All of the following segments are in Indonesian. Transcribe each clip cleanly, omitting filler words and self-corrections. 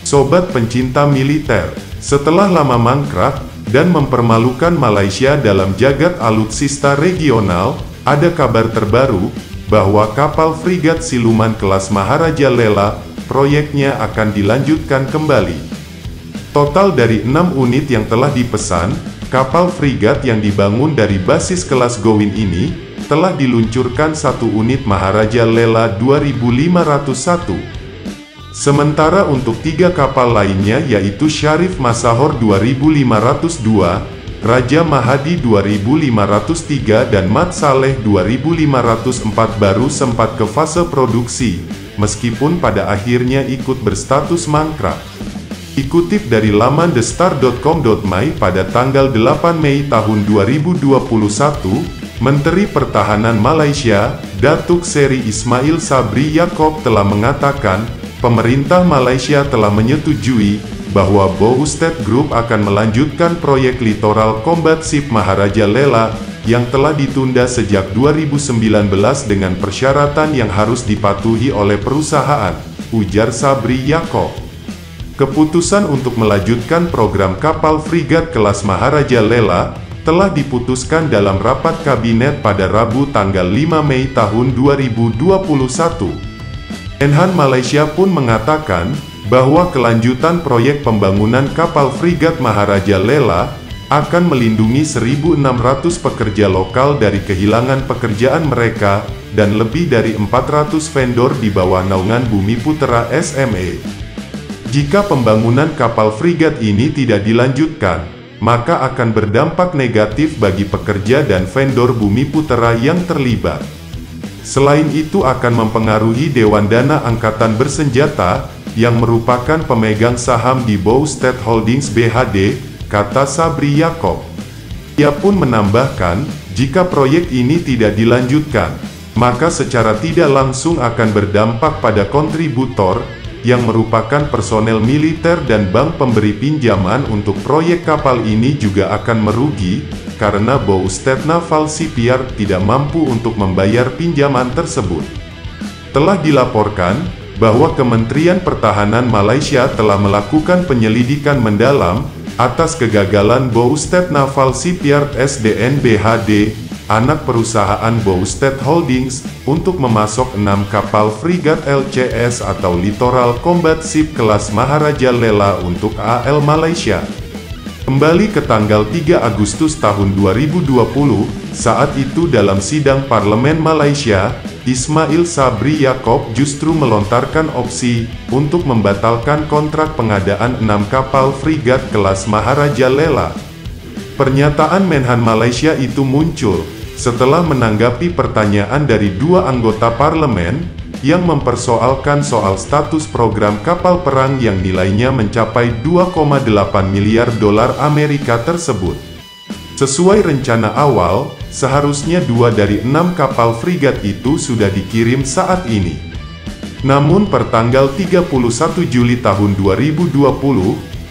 Sobat pencinta militer, setelah lama mangkrak dan mempermalukan Malaysia dalam jagat alutsista regional, ada kabar terbaru bahwa kapal frigat siluman kelas Maharaja Lela proyeknya akan dilanjutkan kembali. Total dari 6 unit yang telah dipesan, kapal frigat yang dibangun dari basis kelas Gowin ini telah diluncurkan 1 unit Maharaja Lela 2501. Sementara untuk 3 kapal lainnya yaitu Syarif Masahor 2502, Raja Mahadi 2503 dan Mat Saleh 2504 baru sempat ke fase produksi, meskipun pada akhirnya ikut berstatus mangkrak. Dikutip dari laman thestar.com.my pada tanggal 8 Mei tahun 2021, Menteri Pertahanan Malaysia, Datuk Seri Ismail Sabri Yaakob telah mengatakan, pemerintah Malaysia telah menyetujui bahwa Bohusted Group akan melanjutkan proyek Littoral Combat Ship Maharaja Lela yang telah ditunda sejak 2019 dengan persyaratan yang harus dipatuhi oleh perusahaan, ujar Sabri Yaakob. Keputusan untuk melanjutkan program kapal frigat kelas Maharaja Lela telah diputuskan dalam rapat kabinet pada Rabu tanggal 5 Mei tahun 2021. Menhan Malaysia pun mengatakan bahwa kelanjutan proyek pembangunan kapal frigat Maharaja Lela akan melindungi 1.600 pekerja lokal dari kehilangan pekerjaan mereka dan lebih dari 400 vendor di bawah naungan Bumiputera SME. Jika pembangunan kapal frigat ini tidak dilanjutkan, maka akan berdampak negatif bagi pekerja dan vendor Bumiputera yang terlibat. Selain itu akan mempengaruhi Dewan Dana Angkatan Bersenjata, yang merupakan pemegang saham di Bohusted Holdings BHD, kata Sabri Yaakob. Ia pun menambahkan, jika proyek ini tidak dilanjutkan, maka secara tidak langsung akan berdampak pada kontributor, yang merupakan personel militer dan bank pemberi pinjaman untuk proyek kapal ini juga akan merugi, karena Bohusted Naval Shipyard tidak mampu untuk membayar pinjaman tersebut. Telah dilaporkan bahwa Kementerian Pertahanan Malaysia telah melakukan penyelidikan mendalam atas kegagalan Bohusted Naval Shipyard SDN BHD, anak perusahaan Bohusted Holdings, untuk memasok 6 kapal frigat LCS atau Littoral Combat Ship kelas Maharaja Lela untuk AL Malaysia. Kembali ke tanggal 3 Agustus tahun 2020, saat itu dalam sidang Parlemen Malaysia, Ismail Sabri Yaakob justru melontarkan opsi untuk membatalkan kontrak pengadaan 6 kapal frigat kelas Maharaja Lela. Pernyataan Menhan Malaysia itu muncul setelah menanggapi pertanyaan dari 2 anggota parlemen yang mempersoalkan soal status program kapal perang yang nilainya mencapai 2,8 miliar dolar Amerika tersebut. Sesuai rencana awal, seharusnya 2 dari 6 kapal frigat itu sudah dikirim saat ini. Namun per tanggal 31 Juli tahun 2020,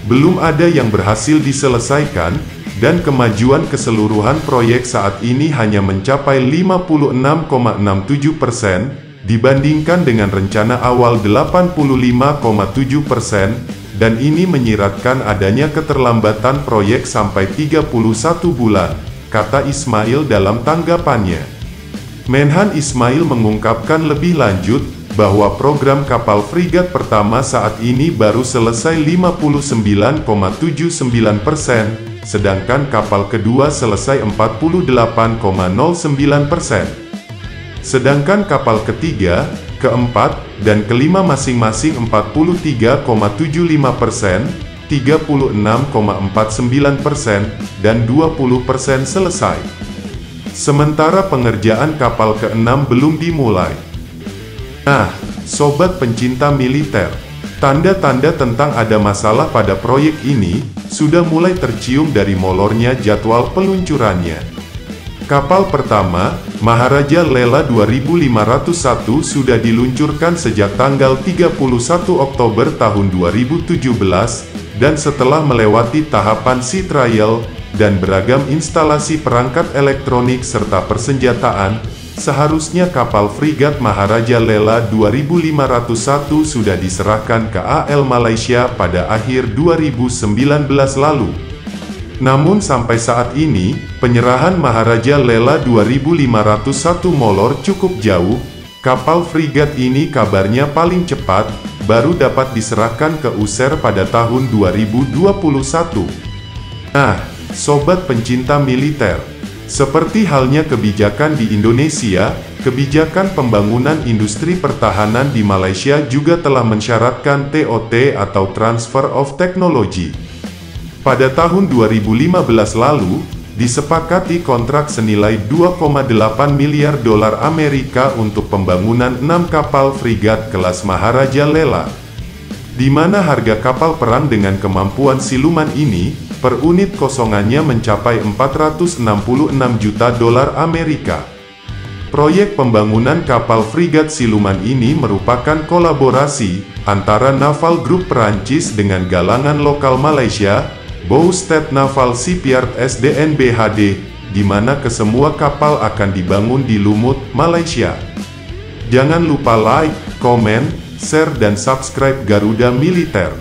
belum ada yang berhasil diselesaikan, dan kemajuan keseluruhan proyek saat ini hanya mencapai 56,67%, dibandingkan dengan rencana awal 85,7%, dan ini menyiratkan adanya keterlambatan proyek sampai 31 bulan, kata Ismail dalam tanggapannya. Menhan Ismail mengungkapkan lebih lanjut, bahwa program kapal frigat pertama saat ini baru selesai 59,79%, sedangkan kapal kedua selesai 48,09%. Sedangkan kapal ketiga, keempat, dan kelima masing-masing 43,75%, 36,49%, dan 20% selesai. Sementara pengerjaan kapal ke-6 belum dimulai. Nah, sobat pencinta militer, tanda-tanda tentang ada masalah pada proyek ini sudah mulai tercium dari molornya jadwal peluncurannya. Kapal pertama, Maharaja Lela 2501 sudah diluncurkan sejak tanggal 31 Oktober tahun 2017, dan setelah melewati tahapan sea trial dan beragam instalasi perangkat elektronik serta persenjataan, seharusnya kapal frigat Maharaja Lela 2501 sudah diserahkan ke AL Malaysia pada akhir 2019 lalu. Namun sampai saat ini, penyerahan Maharaja Lela 2501 molor cukup jauh. Kapal frigat ini kabarnya paling cepat, baru dapat diserahkan ke USER pada tahun 2021. Nah, sobat pencinta militer, seperti halnya kebijakan di Indonesia, kebijakan pembangunan industri pertahanan di Malaysia juga telah mensyaratkan TOT atau Transfer of Technology. Pada tahun 2015 lalu, disepakati kontrak senilai 2,8 miliar dolar Amerika untuk pembangunan 6 kapal frigat kelas Maharaja Lela, di mana harga kapal perang dengan kemampuan siluman ini, per unit kosongannya mencapai 466 juta dolar Amerika. Proyek pembangunan kapal frigat siluman ini merupakan kolaborasi antara Naval Group Perancis dengan galangan lokal Malaysia, Boustead Naval Shipyard SDNBHD, di mana kesemua kapal akan dibangun di Lumut, Malaysia. Jangan lupa like, komen, share dan subscribe Garuda Militer.